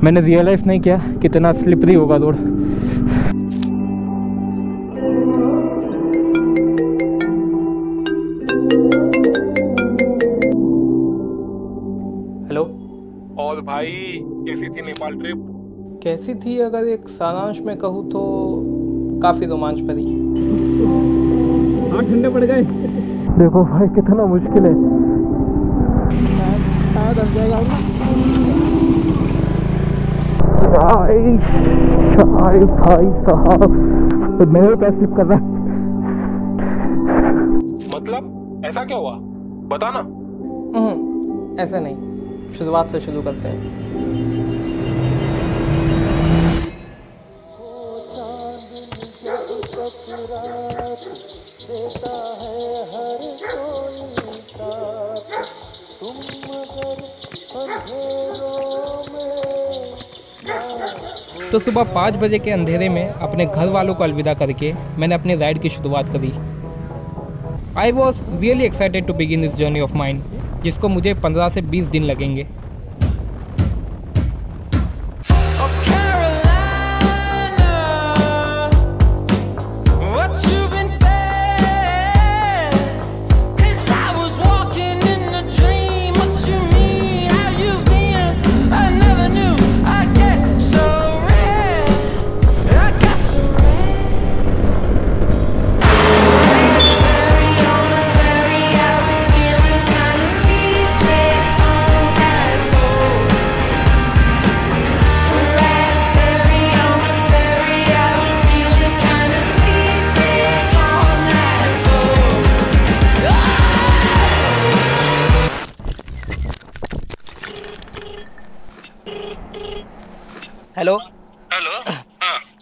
मैंने रियलाइज़ नहीं किया कितना स्लिपरी होगा रोड। हेलो। और भाई कैसी थी नेपाल ट्रिप? कैसी थी अगर एक सारांश में कहूँ तो काफ़ी रोमांच भरी। हाथ ठंडे पड़ गए। देखो भाई कितना मुश्किल है। भाई साहब मेरे पैर स्लिप कर रहा है। मतलब ऐसा क्या हुआ बताना। ऐसे नहीं, शुरुआत से शुरू करते हैं। तो सुबह 5 बजे के अंधेरे में अपने घर वालों को अलविदा करके मैंने अपनी राइड की शुरुआत करी। I was really excited to begin this journey of mind, जिसको मुझे 15 से 20 दिन लगेंगे। हेलो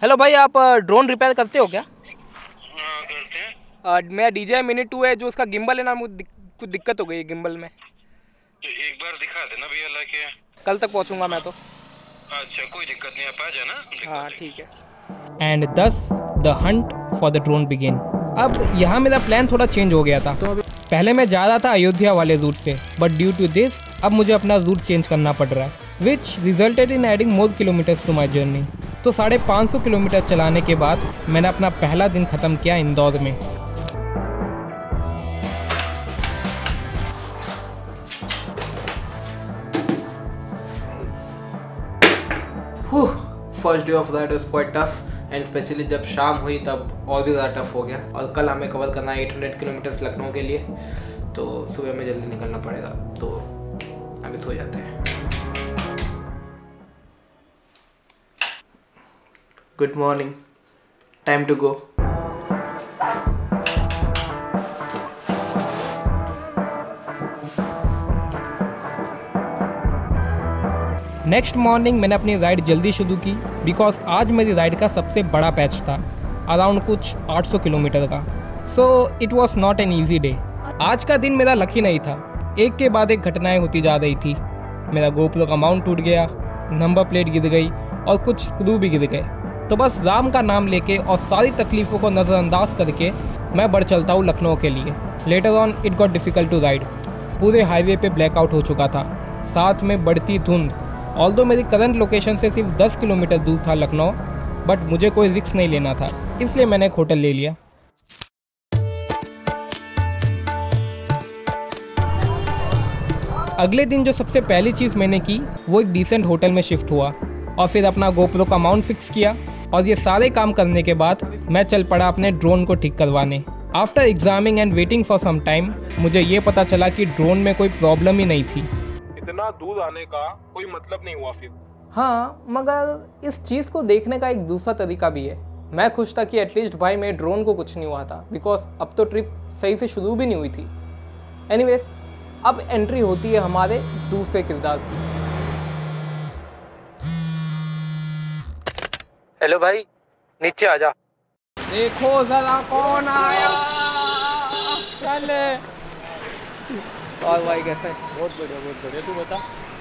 हेलो भाई, आप ड्रोन रिपेयर करते हो क्या? करते हैं। मेरा DJI Mini 2 है, जो उसका गिम्बल है ना, मुझे कुछ दिक्कत हो गई है गिम्बल में। तो एक बार दिखा देना भैया लाके। कल तक पहुंचूंगा मैं तो। अच्छा कोई दिक्कत नहीं, आप आ जाना। हाँ ठीक है। And thus the Hunt for the drone begin. अब यहाँ मेरा प्लान थोड़ा चेंज हो गया था। तो पहले मैं जा रहा था अयोध्या वाले रूट से, बट ड्यू टू दिस अब मुझे अपना रूट चेंज करना पड़ रहा है, which resulted in adding more kilometres to my journey. तो 550 किलोमीटर चलाने के बाद मैंने अपना पहला दिन ख़त्म किया इंदौर में। First day of ride was quite tough, and specially जब शाम हुई तब और भी ज़्यादा टफ हो गया। और कल हमें कवर करना है 800 किलोमीटर्स लखनऊ के लिए, तो सुबह में जल्दी निकलना पड़ेगा। तो अभी सो जाते हैं। Good morning, time to go. Next morning मैंने अपनी राइड जल्दी शुरू की, बिकॉज आज मेरी राइड का सबसे बड़ा पैच था, अराउंड कुछ 800 किलोमीटर का। So it was not an easy day. आज का दिन मेरा लकी नहीं था, एक के बाद एक घटनाएं होती जा रही थी। मेरा गोप्रो का माउंट टूट गया, नंबर प्लेट गिर गई और कुछ स्क्रू भी गिर गए। तो बस राम का नाम लेके और सारी तकलीफ़ों को नज़रअंदाज करके मैं बढ़ चलता हूँ लखनऊ के लिए। Later on it got difficult to ride. पूरे हाईवे पे ब्लैकआउट हो चुका था, साथ में बढ़ती धुंध। ऑल्दो मेरी करंट लोकेशन से सिर्फ 10 किलोमीटर दूर था लखनऊ, बट मुझे कोई रिस्क नहीं लेना था, इसलिए मैंने एक होटल ले लिया। अगले दिन जो सबसे पहली चीज़ मैंने की वो एक डिसेंट होटल में शिफ्ट हुआ और फिर अपना गोप्रो का माउंट फिक्स किया। और ये सारे काम करने के बाद मैं चल पड़ा अपने ड्रोन को ठीक करवाने। After examining and waiting for some time मुझे ये पता चला कि ड्रोन में कोई प्रॉब्लम ही नहीं थी। इतना दूर आने का कोई मतलब नहीं हुआ फिर। हाँ, मगर इस चीज़ को देखने का एक दूसरा तरीका भी है। मैं खुश था कि एटलीस्ट भाई मेरे ड्रोन को कुछ नहीं हुआ था, बिकॉज अब तो ट्रिप सही से शुरू भी नहीं हुई थी। एनीवेज, अब एंट्री होती है हमारे दूसरे किरदार की। हेलो भाई, नीचे आ जा। देखो जरा कौन आया। चले। और भाई कैसे? बहुत बढ़िया तू बता।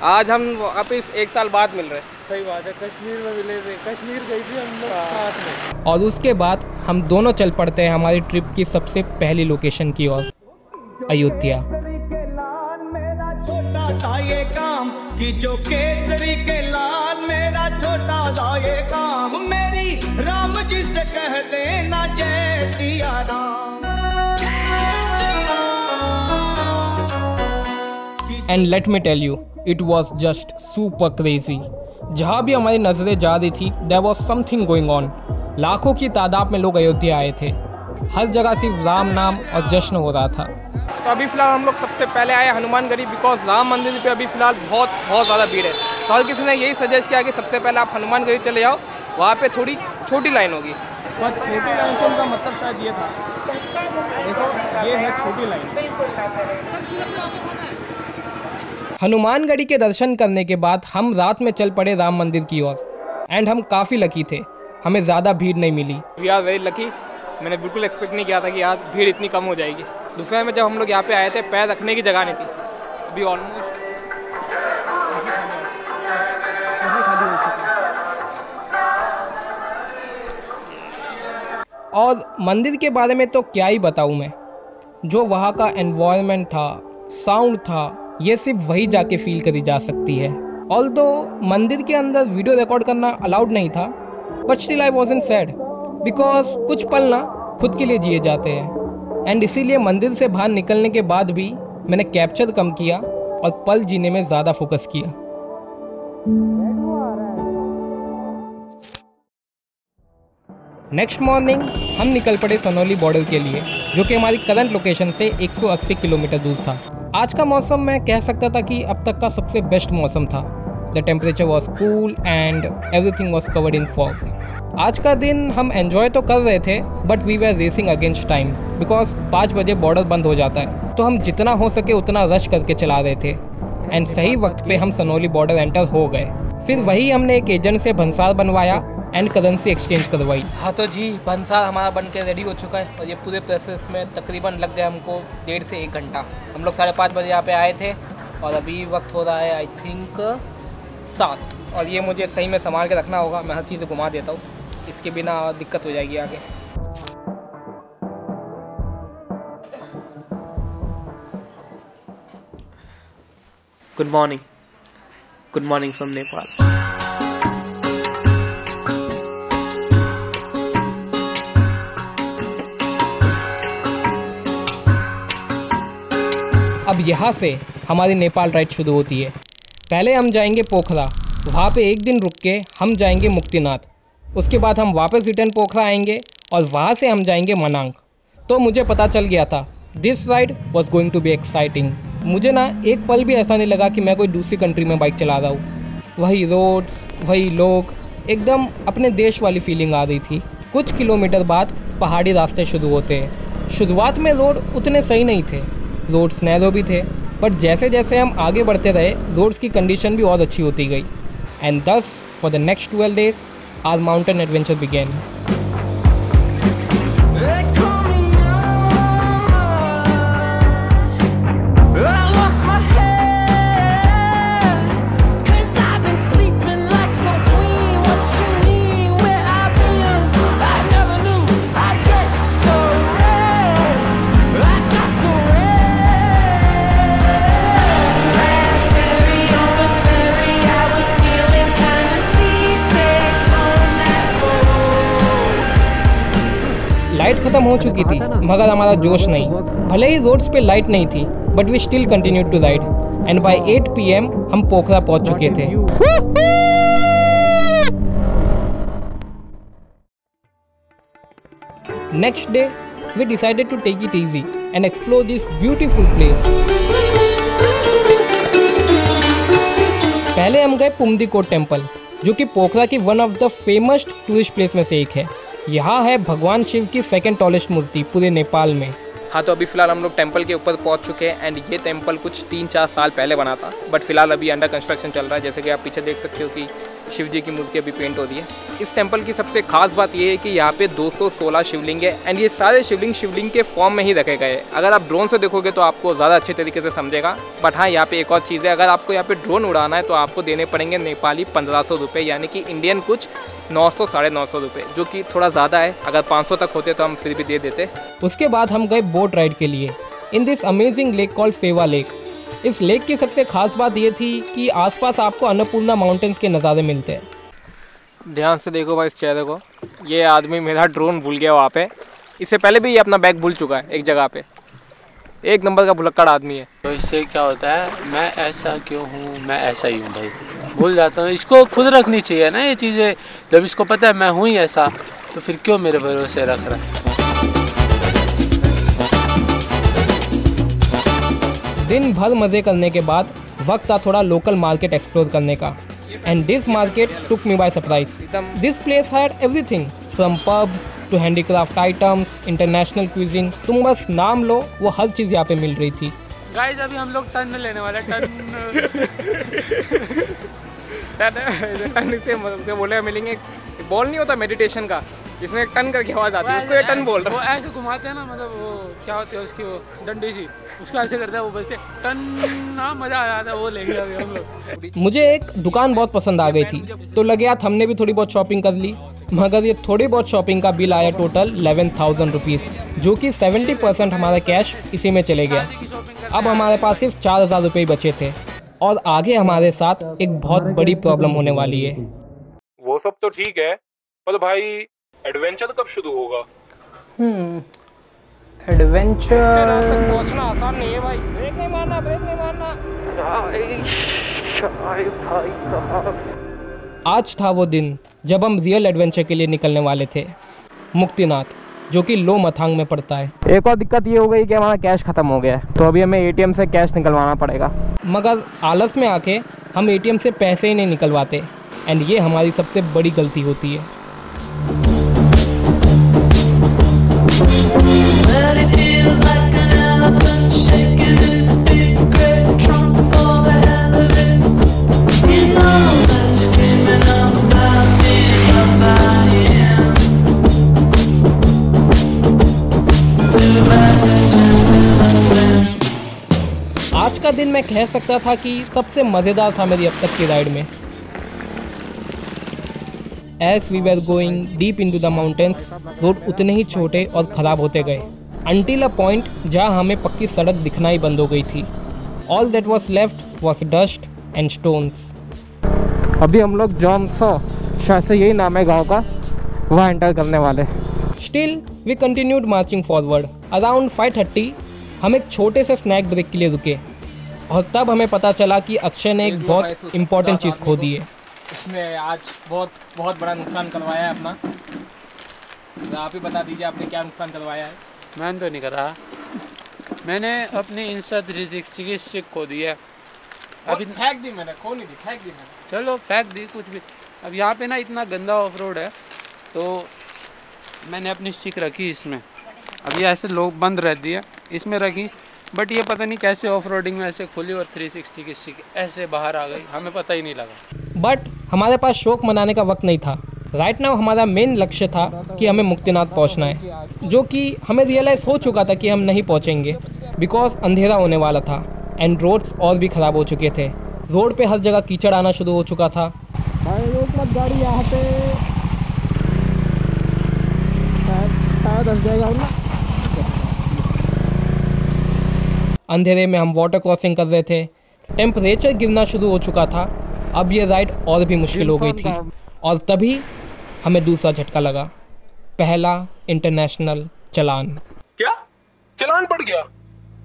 आज हम वापिस 1 साल बाद मिल रहे हैं। सही बात है, कश्मीर में मिले थे, कश्मीर गई थी हम लोग साथ में। और उसके बाद हम दोनों चल पड़ते हैं हमारी ट्रिप की सबसे पहली लोकेशन की ओर, अयोध्या। छोटा सा ये काम कि जो केसरी के लाल मेरा छोटा सा ये काम, मेरी राम जी से कह देना जय Siya Ram. And let me tell you, it was just super crazy. जहाँ भी हमारी नज़रें जा रही थी there was something going on. लाखों की तादाद में लोग अयोध्या आए थे, हर जगह सिर्फ राम नाम और जश्न हो रहा था। तो अभी फ़िलहाल हम लोग सबसे पहले आए हनुमानगढ़ी, बिकॉज राम मंदिर पे अभी फ़िलहाल बहुत ज़्यादा भीड़ है। तो हर किसी ने यही सजेस्ट किया कि सबसे पहले आप हनुमानगढ़ी चले जाओ, वहाँ पे थोड़ी छोटी लाइन होगी। और छोटी लाइन से उनका मतलब शायद ये था, देखो ये है छोटी लाइन। हनुमानगढ़ी के दर्शन करने के बाद हम रात में चल पड़े राम मंदिर की ओर। एंड हम काफ़ी लकी थे, हमें ज़्यादा भीड़ नहीं मिली। We are very lucky. मैंने बिल्कुल एक्सपेक्ट नहीं किया था कि यार भीड़ इतनी कम हो जाएगी। दूसरे में जब हम लोग यहाँ पे आए थे पैर रखने की जगह नहीं थी। अभी ऑलमोस्ट खाली हो चुकी है। और मंदिर के बारे में तो क्या ही बताऊँ मैं, जो वहाँ का एनवायरनमेंट था, साउंड था, ये सिर्फ वही जाके फील करी जा सकती है। ऑल्दो मंदिर के अंदर वीडियो रिकॉर्ड करना अलाउड नहीं था, but still I wasn't sad, because कुछ पल ना खुद के लिए जिए जाते हैं। एंड इसीलिए मंदिर से बाहर निकलने के बाद भी मैंने कैप्चर कम किया और पल जीने में ज़्यादा फोकस किया। नेक्स्ट मॉर्निंग हम निकल पड़े सनौली बॉर्डर के लिए, जो कि हमारी करंट लोकेशन से 180 किलोमीटर दूर था। आज का मौसम मैं कह सकता था कि अब तक का सबसे बेस्ट मौसम था। The temperature was cool and everything was covered in fog. आज का दिन हम एंजॉय तो कर रहे थे, but we were racing against time, because 5 बजे बॉर्डर बंद हो जाता है। तो हम जितना हो सके उतना रश करके चला रहे थे। एंड सही वक्त पे हम सनौली बॉर्डर एंटर हो गए। फिर वही हमने एक एजेंट से भंसार बनवाया एंड करेंसी एक्सचेंज करवाई। हाँ तो जी, भंसार हमारा बन के रेडी हो चुका है और ये पूरे प्रोसेस में तकरीबन लग गया हमको 1.5 से 1 घंटा। हम लोग 5:30 बजे यहाँ पे आए थे और अभी वक्त हो रहा है आई थिंक 7। और ये मुझे सही में संभाल के रखना होगा, मैं हर चीज़ घुमा देता हूँ, इसके बिना दिक्कत हो जाएगी आगे। Good morning from Nepal. अब यहाँ से हमारी नेपाल राइड शुरू होती है। पहले हम जाएंगे पोखरा, वहाँ पे एक दिन रुक के हम जाएंगे मुक्तिनाथ। उसके बाद हम वापस रिटर्न पोखरा आएंगे और वहाँ से हम जाएंगे मनांग। तो मुझे पता चल गया था this ride was going to be exciting. मुझे ना एक पल भी ऐसा नहीं लगा कि मैं कोई दूसरी कंट्री में बाइक चला रहा हूँ। वही रोड्स, वही लोग, एकदम अपने देश वाली फीलिंग आ रही थी। कुछ किलोमीटर बाद पहाड़ी रास्ते शुरू होते हैं। शुरुआत में रोड उतने सही नहीं थे, रोड्स नैरो भी थे, बट जैसे जैसे हम आगे बढ़ते रहे रोड्स की कंडीशन भी और अच्छी होती गई। And thus for the next 12 days our mountain adventure began. Light ख़त्म हो चुकी थी मगर हमारा जोश नहीं। भले ही रोड्स पे लाइट नहीं थी but we still continued to ride and by 8 PM हम पोखरा पहुंच चुके थे। Next day we decided to take it easy and explore this beautiful place. पहले हम गए पुमदीकोट टेम्पल, जो कि पोखरा की one of the famous tourist place में से एक है। यहाँ है भगवान शिव की सेकंड टॉलेस्ट मूर्ति पूरे नेपाल में। हाँ तो अभी फ़िलहाल हम लोग टेंपल के ऊपर पहुँच चुके हैं एंड ये टेंपल कुछ 3-4 साल पहले बना था, बट फिलहाल अभी अंडर कंस्ट्रक्शन चल रहा है। जैसे कि आप पीछे देख सकते हो कि शिव जी की मूर्ति अभी पेंट हो रही है। इस टेंपल की सबसे खास बात ये है कि यहाँ पे 216 शिवलिंग है एंड ये सारे शिवलिंग के फॉर्म में ही रखे गए हैं। अगर आप ड्रोन से देखोगे तो आपको ज़्यादा अच्छे तरीके से समझेगा। बट हाँ, यहाँ पे एक और चीज़ है, अगर आपको यहाँ पे ड्रोन उड़ाना है तो आपको देने पड़ेंगे नेपाली 1500 रुपये, यानी कि इंडियन कुछ 900-950 रुपये, जो कि थोड़ा ज़्यादा है। अगर 500 तक होते तो हम फिर भी दे देते। उसके बाद हम गए बोट राइड के लिए in this amazing lake called Phewa lake. इस लेक की सबसे खास बात ये थी कि आसपास आपको अन्नपूर्णा माउंटेन्स के नज़ारे मिलते हैं। ध्यान से देखो भाई इस चेहरे को, ये आदमी मेरा ड्रोन भूल गया वहाँ पे। इससे पहले भी ये अपना बैग भूल चुका है एक जगह पे। एक नंबर का भुलक्कड़ आदमी है। तो इससे क्या होता है, मैं ऐसा क्यों हूँ, मैं ऐसा ही हूँ भाई, भूल जाता हूँ। इसको खुद रखनी चाहिए ना ये चीज़ें। जब इसको पता है मैं हूँ ही ऐसा, तो फिर क्यों मेरे भरोसे रख रहा है। दिन भर मज़े करने के बाद वक्त था थोड़ा लोकल मार्केट एक्सप्लोर करने का। And this market took me by surprise. This place had everything from pubs to handicraft items, international cuisine. तुम बस नाम लो, वो हर चीज़ यहाँ पे मिल रही थी। गाइस अभी हम लोग टर्न लेने वाले हैं, टन से बोले मिलेंगे। बॉल नहीं होता मेडिटेशन का, जिसमें एक टन करके आवाज़ आती है, उसको ये टन बोल रहा है। वो ऐसे घुमाते हैं ना, मतलब वो क्या होती है उसकी, वो डंडी सी, उसको ऐसे करते हैं, वो बजते टन ना, मज़ा आ जाता है। वो लेंगे अभी हम लोग। मुझे एक दुकान बहुत पसंद आ गई थी, तो लगे यार हमने भी थोड़ी बहुत शॉपिंग कर ली। मगर ये थोड़ी बहुत शॉपिंग का बिल आया टोटल 11,000 रुपीज़, जो कि 70% हमारा कैश इसी में चले गया। अब हमारे पास सिर्फ 4,000 रुपये बचे थे और आगे हमारे साथ एक बहुत बड़ी प्रॉब्लम होने वाली है। वो सब तो ठीक है, पर भाई एडवेंचर कब शुरू होगा? एडवेंचर पहुंचना आसान नहीं है भाई। ब्रेक नहीं मारना, ब्रेक नहीं मारना। आज था वो दिन जब हम रियल एडवेंचर के लिए निकलने वाले थे, मुक्तिनाथ, जो कि लो मथांग में पड़ता है। एक और दिक्कत ये हो गई कि हमारा कैश ख़त्म हो गया है, तो अभी हमें एटीएम से कैश निकलवाना पड़ेगा। मगर आलस में आके हम एटीएम से पैसे ही नहीं निकलवाते, एंड ये हमारी सबसे बड़ी गलती होती है। आज का दिन मैं कह सकता था कि सबसे मज़ेदार था मेरी अब तक की राइड में। As we were going deep into the mountains, road उतने ही छोटे और ख़राब होते गए, until a point जहाँ हमें पक्की सड़क दिखना ही बंद हो गई थी। All that was left was dust and stones. अभी हम लोग जॉनसो, शायद से यही नाम है गांव का, वहाँ एंटर करने वाले। Still we continued marching forward. Around 5:30 हम एक छोटे से स्नैक ब्रेक के लिए रुके और तब हमें पता चला कि अक्षय ने एक बहुत इम्पोर्टेंट चीज़ खो दी है। इसमें आज बहुत बड़ा नुकसान करवाया है अपना। तो आप ही बता दीजिए आपने क्या नुकसान करवाया है। मैंने तो नहीं करा, मैंने अपनी इंस्टा 360 की स्टिक खो दी है। अभी फेंक दी मैंने, खो नहीं दी, फेंक दी मैंने। चलो फेंक दी, कुछ भी। अब यहाँ पे ना इतना गंदा ऑफ रोड है, तो मैंने अपनी स्टिक रखी इसमें। अभी ऐसे लोग बंद रहती है, इसमें रखी, बट ये पता नहीं कैसे ऑफ रोडिंग में ऐसे खुली और 360 की स्टिक ऐसे बाहर आ गई, हमें पता ही नहीं लगा। बट हमारे पास शौक मनाने का वक्त नहीं था। राइट नाउ हमारा मेन लक्ष्य था कि हमें मुक्तिनाथ पहुंचना है, जो कि हमें रियलाइज़ हो चुका था कि हम नहीं पहुंचेंगे, बिकॉज अंधेरा होने वाला था एंड रोड्स और भी ख़राब हो चुके थे। रोड पे हर जगह कीचड़ आना शुरू हो चुका था। भाई रोक मत गाड़ी यहाँ पे, टायर धंस जाएगा ना। अंधेरे में हम वाटर क्रॉसिंग कर रहे थे, टेम्परेचर गिरना शुरू हो चुका था। अब ये राइड और भी मुश्किल हो गई थी और तभी हमें दूसरा झटका लगा, पहला इंटरनेशनल चालान। क्या चालान पड़ गया?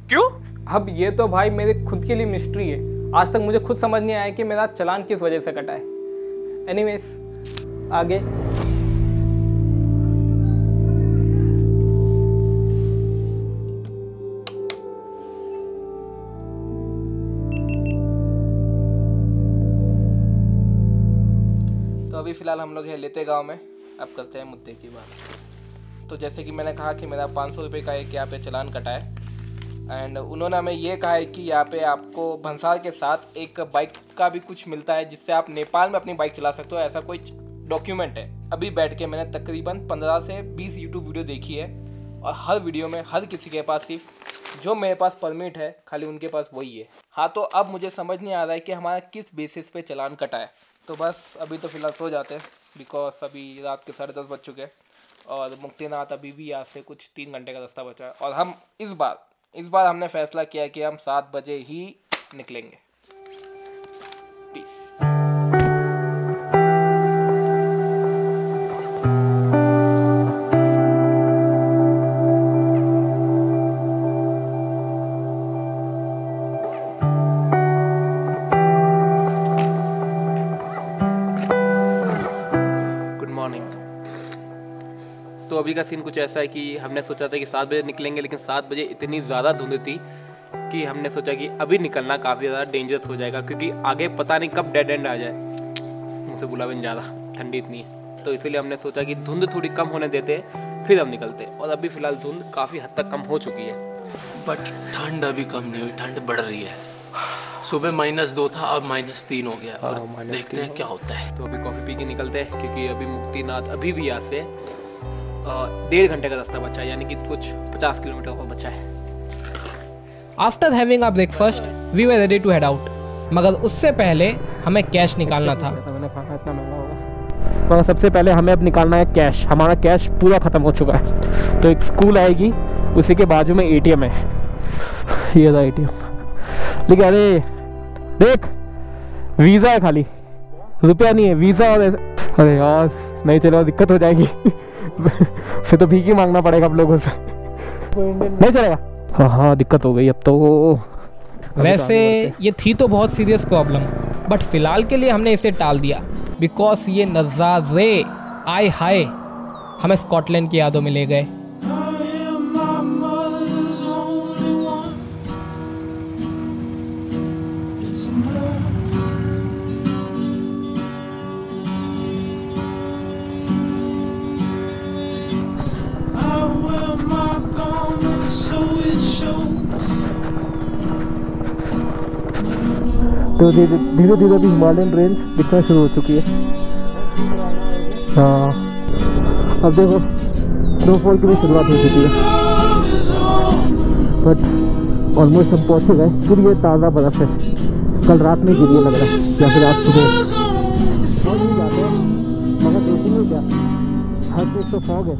क्यों? अब ये तो भाई मेरे खुद के लिए मिस्ट्री है। आज तक मुझे खुद समझ नहीं आया कि मेरा चालान किस वजह से कटा है। एनीवेज आगे। तो अभी फ़िलहाल हम लोग हैं लेते गांव में। अब करते हैं मुद्दे की बात। तो जैसे कि मैंने कहा कि मेरा 500 रुपये का एक यहाँ पे चालान कटा है एंड उन्होंने हमें ये कहा है कि यहाँ पे आपको भंसार के साथ एक बाइक का भी कुछ मिलता है, जिससे आप नेपाल में अपनी बाइक चला सकते हो, ऐसा कोई डॉक्यूमेंट है। अभी बैठ के मैंने तकरीबन 15 से 20 यूट्यूब वीडियो देखी है और हर वीडियो में हर किसी के पास सिर्फ जो मेरे पास परमिट है खाली उनके पास वही है। हाँ, तो अब मुझे समझ नहीं आ रहा है कि हमारा किस बेसिस पे चालान कटा है। तो बस अभी तो फ़िलहाल सो जाते हैं, बिकॉज अभी रात के 10:30 बज चुके हैं और मुक्तिनाथ अभी भी यहाँ से कुछ 3 घंटे का रास्ता बचा है। और हम इस बार हमने फैसला किया कि हम 7 बजे ही निकलेंगे। पीस। तो अभी का सीन कुछ ऐसा है कि हमने सोचा था कि 7 बजे निकलेंगे, लेकिन 7 बजे इतनी ज़्यादा धुंध थी कि हमने सोचा कि अभी निकलना काफ़ी ज़्यादा डेंजरस हो जाएगा, क्योंकि आगे पता नहीं कब डेड एंड आ जाए। मुझसे बुला भी नहीं ज़्यादा, ठंडी इतनी है, तो इसीलिए हमने सोचा कि धुंध थोड़ी कम होने देते फिर हम निकलते। और अभी फ़िलहाल धुंध काफ़ी हद तक कम हो चुकी है, बट ठंड अभी कम नहीं हुई, ठंड बढ़ रही है। सुबह -2 था, अब -3 हो गया। और देखते हैं क्या होता है। तो अभी कॉफ़ी पी के निकलते हैं, क्योंकि अभी मुक्तिनाथ अभी भी यहाँ से 1.5 घंटे का रास्ता बचा है, यानी कि कुछ 50 किलोमीटर का बचा है। After having a breakfast we were ready to head out, मगर उससे पहले हमें कैश निकालना था। मैंने कहा इतना महंगा होगा, मगर सबसे पहले हमें अब निकालना है कैश। हमारा कैश पूरा ख़त्म हो चुका है। तो एक स्कूल आएगी, उसी के बाजू में ATM है, ये था ATM। लेकिन अरे देख, वीज़ा है खाली, रुपया नहीं है, वीज़ा। और अरे यार नहीं चलेगा, दिक्कत हो जाएगी। फिर तो भीख ही मांगना पड़ेगा आप लोगों से, नहीं चलेगा। हाँ दिक्कत हो गई अब तो। वैसे ये थी तो बहुत सीरियस प्रॉब्लम, बट फिलहाल के लिए हमने इसे टाल दिया, बिकॉज ये नज़ारे आए हाय हमें स्कॉटलैंड की यादों में ले गए। तो धीरे धीरे अभी हिमालयन रेंज दिखना शुरू हो चुकी है। हाँ अब देखो स्नोफॉल की भी शुरुआत हो चुकी है, बट ऑलमोस्ट हम पहुँच गए। फिर ये ताज़ा बर्फ़ है, कल रात में गिरी लग रहा है या फिर आज सुबह। और नहीं जाते हैं मगर देखेंगे क्या, हर चीज़ तो फॉग है।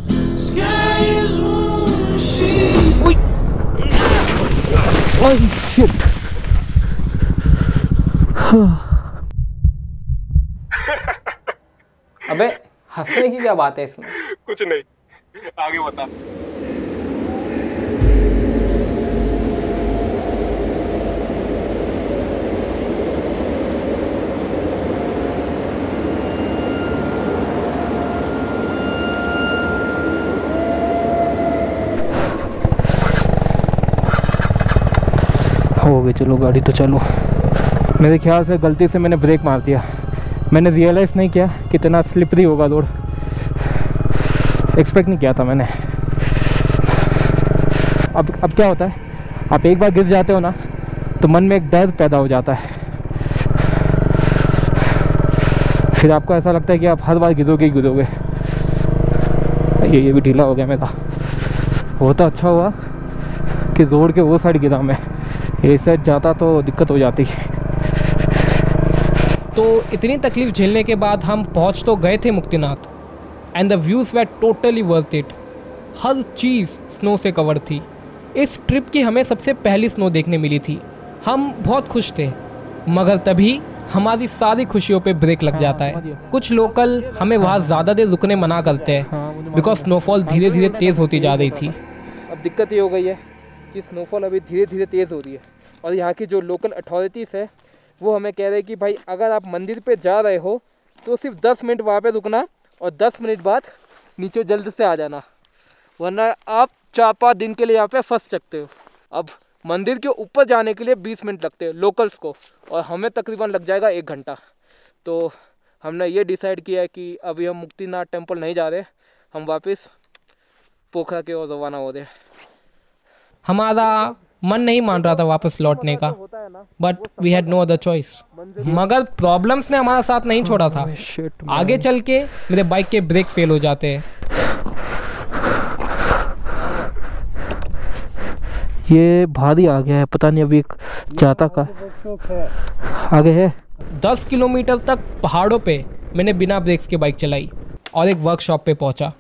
Oh shit. अबे हंसने की क्या बात है इसमें? कुछ नहीं, आगे बता। हो गई, चलो गाड़ी तो चलो। मेरे ख्याल से गलती से मैंने ब्रेक मार दिया, मैंने रियलाइज़ नहीं किया कितना स्लिपरी होगा रोड, एक्सपेक्ट नहीं किया था मैंने। अब क्या होता है, आप एक बार गिर जाते हो ना तो मन में एक डर पैदा हो जाता है, फिर आपको ऐसा लगता है कि आप हर बार गिरोगे ही गिरोगे। ये भी ढीला हो गया मेरा। वो तो अच्छा हुआ कि रोड के वो साइड गिरा मैं, ये साइड जाता तो दिक्कत हो जाती। तो इतनी तकलीफ़ झेलने के बाद हम पहुंच तो गए थे Muktinath, and the views were totally worth it. Her cheese snow से कवर थी। इस ट्रिप की हमें सबसे पहली स्नो देखने मिली थी। हम बहुत खुश थे, मगर तभी हमारी सारी खुशियों पे ब्रेक लग जाता है। कुछ लोकल हमें वहाँ ज़्यादा देर रुकने मना करते हैं, बिकॉज स्नोफॉल धीरे धीरे तेज़ होती जा रही थी। अब दिक्कत ये हो गई है कि स्नोफॉल अभी धीरे धीरे तेज़ हो रही है, और यहाँ की जो लोकल अथॉरिटीज़ है वो हमें कह रहे हैं कि भाई अगर आप मंदिर पे जा रहे हो तो सिर्फ 10 मिनट वहाँ पे रुकना, और 10 मिनट बाद नीचे जल्द से आ जाना, वरना आप 4-5 दिन के लिए यहाँ पे फंस सकते हो। अब मंदिर के ऊपर जाने के लिए 20 मिनट लगते हैं लोकल्स को, और हमें तकरीबन लग जाएगा 1 घंटा। तो हमने ये डिसाइड किया है कि अभी हम मुक्तिनाथ टेम्पल नहीं जा रहे, हम वापस पोखरा के ओर रवाना हो रहे। हमारा मन नहीं मान रहा था वापस लौटने का, but we had no other choice. मगर प्रॉब्लम्स ने हमारा साथ नहीं छोड़ा था। आगे चल के मेरे बाइक के ब्रेक फेल हो जाते हैं। ये भारी आ गया है, पता नहीं अभी जाता का आगे है। 10 किलोमीटर तक पहाड़ों पे मैंने बिना ब्रेक्स के बाइक चलाई और एक वर्कशॉप पे पहुंचा।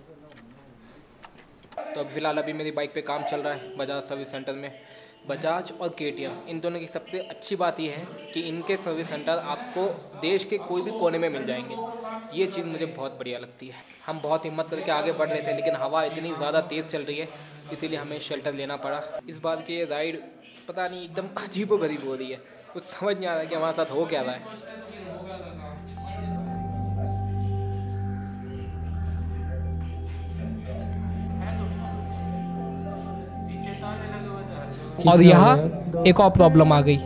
तो अभी फ़िलहाल अभी मेरी बाइक पे काम चल रहा है बजाज सर्विस सेंटर में, बजाज और KTM, इन दोनों की सबसे अच्छी बात यह है कि इनके सर्विस सेंटर आपको देश के कोई भी कोने में मिल जाएंगे। ये चीज़ मुझे बहुत बढ़िया लगती है। हम बहुत हिम्मत करके आगे बढ़ रहे थे, लेकिन हवा इतनी ज़्यादा तेज़ चल रही है, इसीलिए हमें शेल्टर लेना पड़ा। इस बार की राइड पता नहीं एकदम अजीबोगरीब हो रही है, कुछ समझ नहीं आ रहा है कि हमारे साथ हो क्या रहा है। और यहाँ एक और प्रॉब्लम आ गई,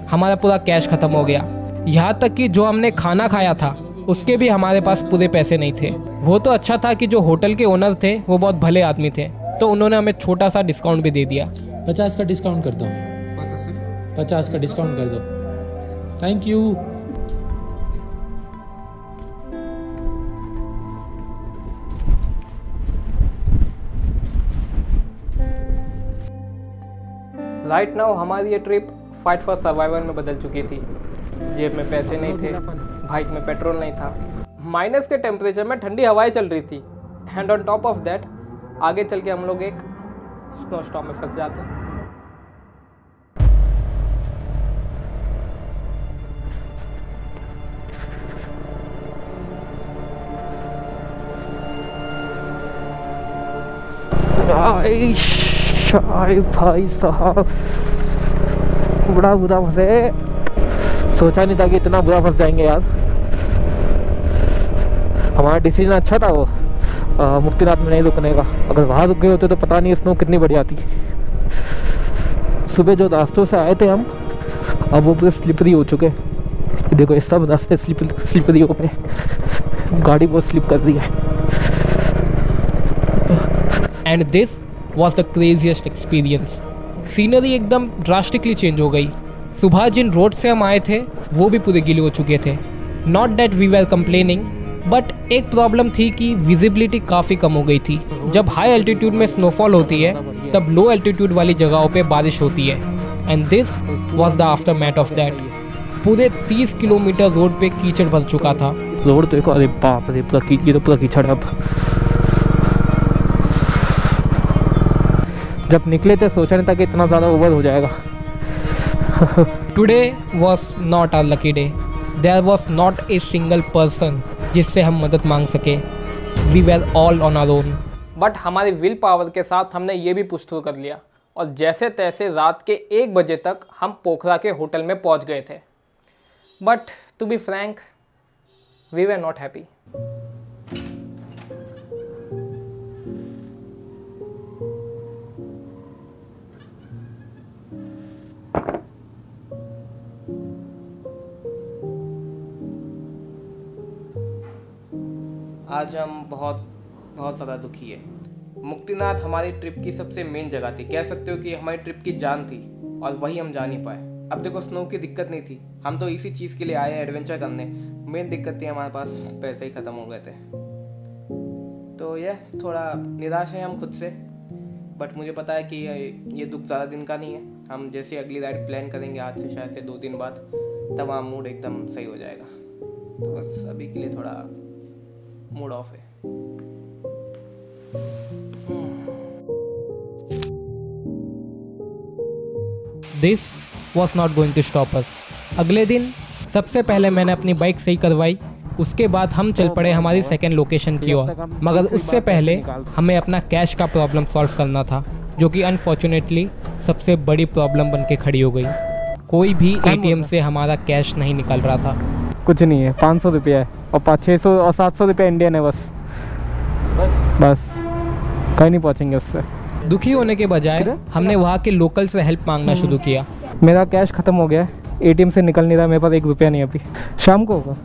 हमारा पूरा कैश ख़त्म हो गया। यहाँ तक कि जो हमने खाना खाया था उसके भी हमारे पास पूरे पैसे नहीं थे। वो तो अच्छा था कि जो होटल के ओनर थे वो बहुत भले आदमी थे, तो उन्होंने हमें छोटा सा डिस्काउंट भी दे दिया। 50 का डिस्काउंट कर दो, 50 का डिस्काउंट कर दो, थैंक यू। राइट नाउ हमारी ये ट्रिप फाइट फॉर सर्वाइवल में बदल चुकी थी। जेब में पैसे नहीं थे, बाइक में पेट्रोल नहीं था, माइनस के टेम्परेचर में ठंडी हवाएं चल रही थी, and on top of that आगे चल के हम लोग एक स्नो स्टॉर्म में फंस जाते हैं। भाई साहब बड़ा बुरा फंसे, सोचा नहीं था कि इतना बुरा फंस जाएंगे यार। हमारा डिसीजन अच्छा था वो मुक्तिनाथ में नहीं रुकने का। अगर वहाँ रुक गए होते तो पता नहीं स्नो कितनी बढ़िया थी। सुबह जो रास्तों से आए थे हम, अब वो पूरे स्लिपरी हो चुके। देखो ये सब रास्ते स्लिपरी हो गए, गाड़ी बहुत स्लिप कर रही है। And this was the craziest experience. Scenery एकदम ड्रास्टिकली चेंज हो गई। सुबह जिन रोड से हम आए थे वो भी पूरे गीले हो चुके थे। Not that we were complaining, but एक प्रॉब्लम थी कि विजिबिलिटी काफ़ी कम हो गई थी। जब हाई एल्टीट्यूड में स्नोफॉल होती है तब लो एल्टीट्यूड वाली जगहों पे बारिश होती है, and this was the aftermath of that. पूरे 30 किलोमीटर रोड पे कीचड़ भर चुका था। रोड तो देखो, अरे बाप रे, पूरा कीचड़। अब जब निकले थे सोचा नहीं था कि इतना ज़्यादा ओवर हो जाएगा। Today was not our lucky day. There was not a single person जिससे हम मदद मांग सके। We were all on our own. But हमारी विल पावर के साथ हमने ये भी पुश थ्रू कर लिया, और जैसे तैसे रात के 1 बजे तक हम पोखरा के होटल में पहुंच गए थे। But to be frank, we were not happy. आज हम बहुत ज़्यादा दुखी है। मुक्तिनाथ हमारी ट्रिप की सबसे मेन जगह थी, कह सकते हो कि हमारी ट्रिप की जान थी, और वही हम जा नहीं पाए। अब देखो स्नो की दिक्कत नहीं थी, हम तो इसी चीज़ के लिए आए हैं, एडवेंचर करने। मेन दिक्कत थी हमारे पास पैसे ही ख़त्म हो गए थे। तो यह थोड़ा निराश है हम खुद से, बट मुझे पता है कि ये दुख ज़्यादा दिन का नहीं है। हम जैसे अगली राइड प्लान करेंगे आज से शायद से 2 दिन बाद, तब वहाँ मूड एकदम सही हो जाएगा। तो बस अभी के लिए थोड़ा मूड ऑफ है। This was not going to stop us. अगले दिन सबसे पहले मैंने अपनी बाइक सही करवाई, उसके बाद हम चल पड़े हमारी सेकेंड लोकेशन की ओर। मगर उससे पहले हमें अपना कैश का प्रॉब्लम सॉल्व करना था, जो कि अनफॉर्चुनेटली सबसे बड़ी प्रॉब्लम बन के खड़ी हो गई। कोई भी ATM से हमारा कैश नहीं निकल रहा था। कुछ नहीं है, 500 रुपया है, और 500-600 और 700 रुपया इंडियन है। बस कहीं नहीं पहुँचेंगे उससे। दुखी होने के बजाय हमने वहाँ के लोकल से हेल्प मांगना शुरू किया। मेरा कैश ख़त्म हो गया है, ATM से निकल नहीं रहा, मेरे पास 1 रुपया नहीं अभी। शाम को होगा।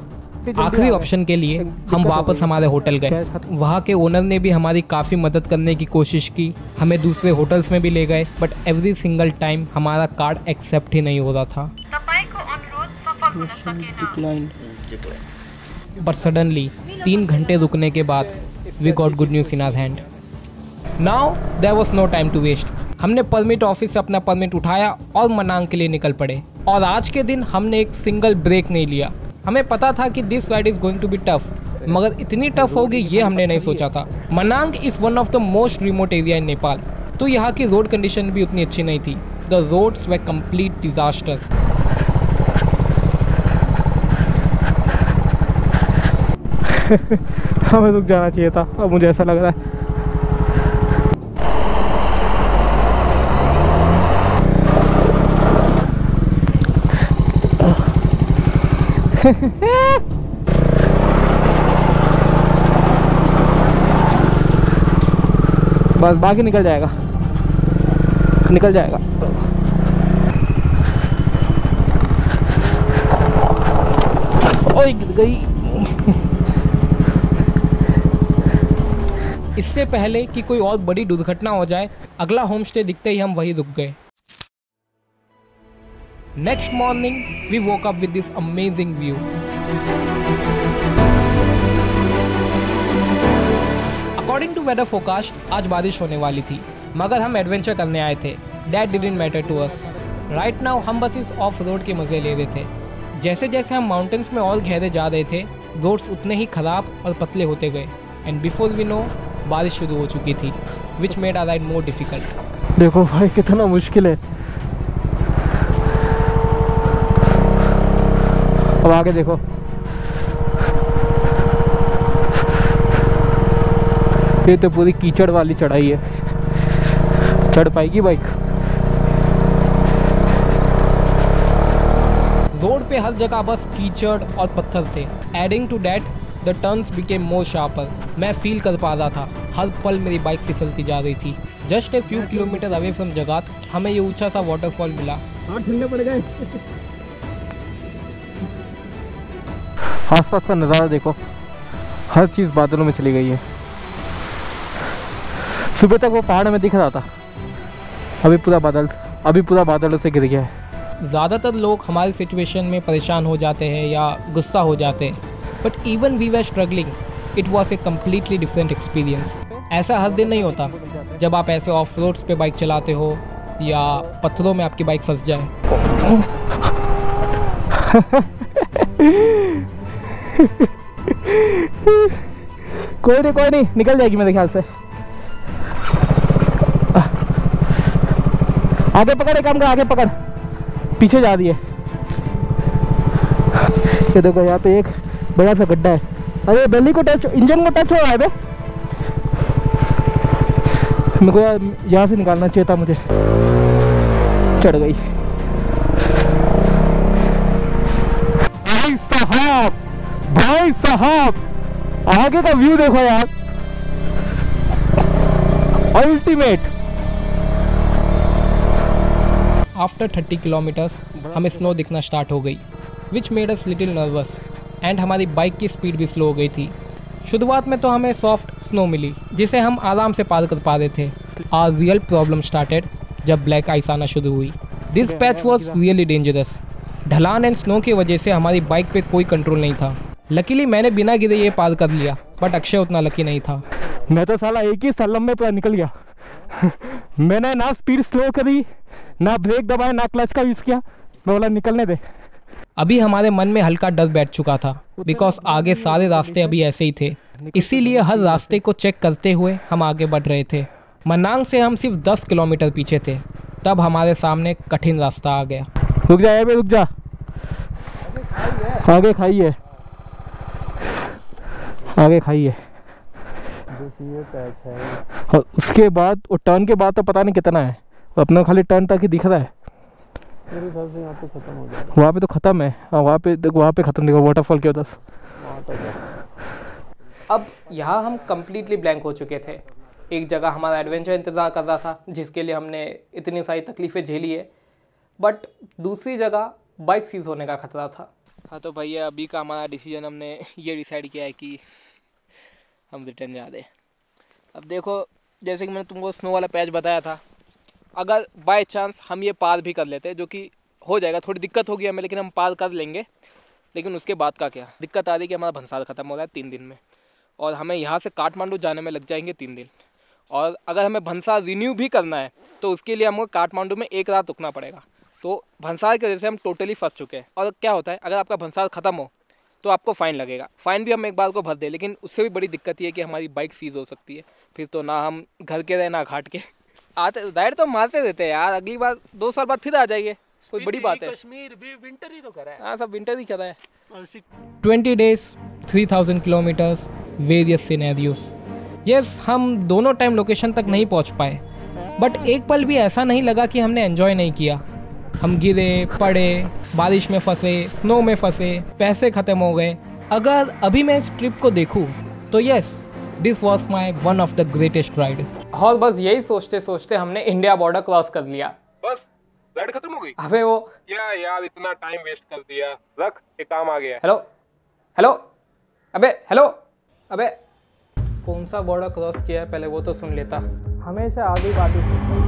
आखिरी ऑप्शन के लिए हम वापस हमारे होटल गए। वहाँ के ओनर ने भी हमारी काफ़ी मदद करने की कोशिश की, हमें दूसरे होटल्स में भी ले गए, बट एवरी सिंगल टाइम हमारा कार्ड एक्सेप्ट ही नहीं हो रहा था। बट सडनली 3 घंटे रुकने के बाद we got good news in our hand. Now there was no time to waste. हमने परमिट ऑफिस से अपना परमिट उठाया और मनांग के लिए निकल पड़े। और आज के दिन हमने एक सिंगल ब्रेक नहीं लिया। हमें पता था कि this ride is going to be tough, मगर इतनी टफ होगी ये हमने नहीं सोचा था। Manang is one of the most remote area in Nepal, तो यहाँ की रोड कंडीशन भी उतनी अच्छी नहीं थी। The the roads were complete disaster. हमें रुक जाना चाहिए था, अब मुझे ऐसा लग रहा है। बस बाकी निकल जाएगा, निकल जाएगा। ओए गिर गई। इससे पहले कि कोई और बड़ी दुर्घटना हो जाए, अगला होम स्टे दिखते ही हम वहीं रुक गए। Next morning we woke up with this amazing view. According to weather forecast आज बारिश होने वाली थी, मगर हम एडवेंचर करने आए थे। That didn't matter to us. Right now हम बस इस ऑफ रोड के मजे ले रहे थे। जैसे जैसे हम माउंटेन्स में और गहरे जा रहे थे, रोड्स उतने ही खराब और पतले होते गए, एंड बिफोर वी नो बारिश शुरू हो चुकी थी, which made our ride more difficult. देखो भाई कितना मुश्किल है। अब आगे देखो, ये तो पूरी कीचड़ वाली चढ़ाई है, चढ़ पाएगी बाइक? रोड पे हर जगह बस कीचड़ और पत्थर थे। Adding to that the turns became more sharper. मैं फील कर पा रहा था, हर पल मेरी बाइक फिसलती जा रही थी। Just a few kilometre away from जगात हमें ये ऊंचा सा वाटरफॉल मिला। ठंडे पड़ गए। आसपास का नज़ारा देखो, हर चीज़ बादलों में चली गई है। सुबह तक वो पहाड़ में दिख रहा था, अभी पूरा बादलों से गिर गया है। ज़्यादातर लोग हमारी सिचुएशन में परेशान हो जाते हैं या गुस्सा हो जाते हैं, but even we were struggling, it was a completely different experience. ऐसा हर दिन नहीं होता जब आप ऐसे ऑफ रोड्स पे बाइक चलाते हो या पत्थरों में आपकी बाइक फंस जाए। कोई नहीं निकल जाएगी मेरे ख्याल से। आगे पकड़, एक काम कर, आगे पकड़, पीछे जा रही है। ये देखो यहाँ पे एक बड़ा सा गड्ढा है। अरे बेली को टच, इंजन को टच हो रहा है बे। मेरे को यहाँ से निकालना चाहिए था मुझे। चढ़ गई। भाई साहब आगे का व्यू देखो यार, अल्टीमेट। आफ्टर 30 किलोमीटर्स हमें स्नो दिखना स्टार्ट हो गई, which made us little nervous, and हमारी बाइक की स्पीड भी स्लो हो गई थी। शुरुआत में तो हमें सॉफ्ट स्नो मिली जिसे हम आराम से पार कर पा रहे थे। आवर रियल प्रॉब्लम स्टार्टेड जब ब्लैक आइस आना शुरू हुई। This patch was really dangerous. ढलान एंड स्नो की वजह से हमारी बाइक पे कोई कंट्रोल नहीं था। लकीली मैंने बिना गिरे ये पार कर लिया, बट अक्षय उतना लकी नहीं था। मैं तो साला एक ही सलम में पूरा निकल गया। मैंने ना स्पीड स्लो करी, ना ब्रेक दबाया, ना क्लच का यूज़ किया। मैं बोला निकलने दे। अभी हमारे मन में हल्का डर बैठ चुका था, बिकॉज आगे सारे रास्ते अभी ऐसे ही थे। इसीलिए हर रास्ते को चेक करते हुए हम आगे बढ़ रहे थे। मनांग से हम सिर्फ 10 किलोमीटर पीछे थे, तब हमारे सामने कठिन रास्ता आ गया। रुक जा बे, रुक जा, आगे खाई है, आगे खाई है। और उसके बाद वो टर्न के बाद तो पता नहीं कितना है, अपना खाली टर्न तक ही दिख रहा है। मेरे हिसाब से यहाँ पे खत्म हो गया। वहाँ पे तो खत्म है, हाँ वहाँ पे देखो, वहाँ पे खत्म देखो, वाटरफॉल के उधर। अब यहाँ हम कम्प्लीटली ब्लैंक हो चुके थे। एक जगह हमारा एडवेंचर इंतज़ार कर रहा था, जिसके लिए हमने इतनी सारी तकलीफ़ें झेली है, बट दूसरी जगह बाइक सीज होने का खतरा था। हाँ तो भैया अभी का हमारा डिसीजन, हमने ये डिसाइड किया है कि हम रिटर्न जा रहे हैं। अब देखो, जैसे कि मैंने तुमको स्नो वाला पैच बताया था, अगर बाय चांस हम ये पार भी कर लेते, जो कि हो जाएगा, थोड़ी दिक्कत होगी हमें, लेकिन हम पार कर लेंगे। लेकिन उसके बाद का क्या दिक्कत आ रही है कि हमारा भंसार ख़त्म हो रहा है 3 दिन में, और हमें यहाँ से काठमांडू जाने में लग जाएंगे 3 दिन। और अगर हमें भंसार रिन्यू भी करना है तो उसके लिए हमको काठमांडू में 1 रात रुकना पड़ेगा। तो भंसार की वजह से हम टोटली फंस चुके हैं। और क्या होता है, अगर आपका भंसार ख़त्म हो तो आपको फ़ाइन लगेगा। फ़ाइन भी हम एक बार को भर दें, लेकिन उससे भी बड़ी दिक्कत ये है कि हमारी बाइक सीज़ हो सकती है। फिर तो ना हम घर के रहे ना घाट के, आते राइड तो मारते रहते हैं यार, अगली बार 2 साल बाद फिर आ जाइए, कोई बड़ी बात है। कश्मीर भी विंटर ही तो करा है। हाँ सब विंटर ही करा है। 20 days, 3000 kilometers, various scenarios. Yes, हम दोनों टाइम लोकेशन तक नहीं पहुंच पाए, बट एक पल भी ऐसा नहीं लगा कि हमने एंजॉय नहीं किया। हम गिरे, पड़े, बारिश में फंसे, स्नो में फंसे, पैसे ख़त्म हो गए। अगर अभी मैं इस ट्रिप को देखूं तो yes, this was my one of the greatest ride. और बस यही सोचते सोचते हमने इंडिया बॉर्डर क्रॉस कर लिया। बस राइड खत्म हो गई। अबे वो क्या यार, इतना टाइम वेस्ट कर दिया। रख, एक काम आ गया। हेलो हेलो अबे हेलो अबे कौन सा बॉर्डर क्रॉस किया है पहले वो तो सुन लेता। हमेशा आगे बात ही